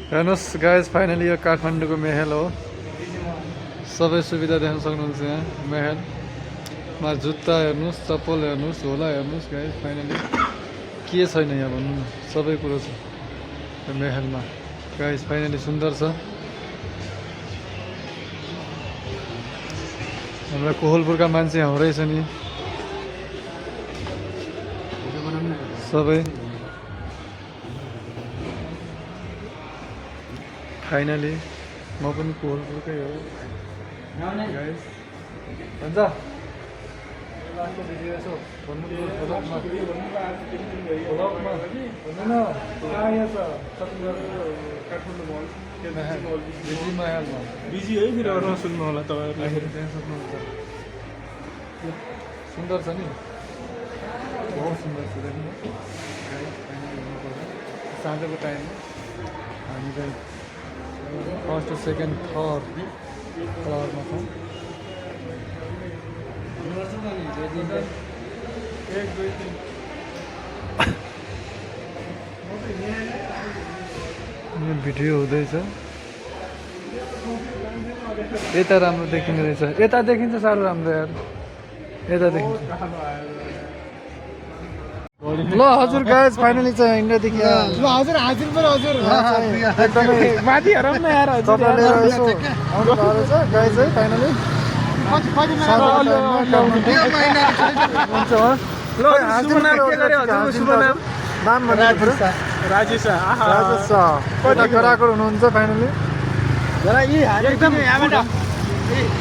हेर्नुहोस् guys finally यो काठमाडौँको महल हो। सबै सुविधा देख्न सक्नुहुन्छ यहाँ महलमा। जुत्ता हेर्नुहोस्, चप्पल हेर्नुहोस्, झोला हेर्नुहोस् गाइज। फाइनली के छैन यहाँ भन्नु न, सबै कुरो छ यो महलमा गाइज। फाइनली सुन्दर छ। हाम्रा कोहलपुरका मान्छे यहाँ रहेछ नि सबै। फाइनली म पनि कोहलपुरकै हो गाइस। भन्छ लास्टको भिडियो यसो भन्नु भ्लगमा बिजी महलमा बिजी है फेरि अरू सुन्नु होला तपाईँहरूले। त्यहाँ सक्नुहुन्छ। सुन्दर छ नि, बहुत सुन्दर छ देख्नु। साँझको टाइममा हामी चाहिँ फर्स्ट सेकेन्ड थर्ड फ्लोरमा छौँ। भिडियो हुँदैछ। यता राम्रो देखिने रहेछ, यता देखिन्छ साह्रो राम्रो यार, यता देखिन्छ। ल हजुर गाइज फाइनली चाहिँ इन्डियादेखि ल हजुर हाजिर पनि हजुर एकदमै माथि हेरौँ न यार हजुर। तपाईँले यसो आउनु भएको रहेछ गाइज है। फाइनली नाम राजेश कता गराएको हुनुहुन्छ फाइनली।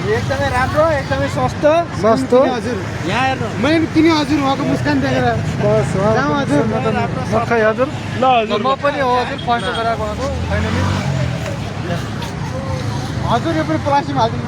एकदमै राम्रो, एकदमै सस्तो सस्तो हजुर। यहाँ हेर्नु मैले किने हजुर उहाँको मुस्कान देखेर बस हजुर नखाइ हजुर। ल हजुर म पनि हो हजुर फर्स्ट गराएको फाइनली हजुर यो पनि प्लास्टिक हालिदिनु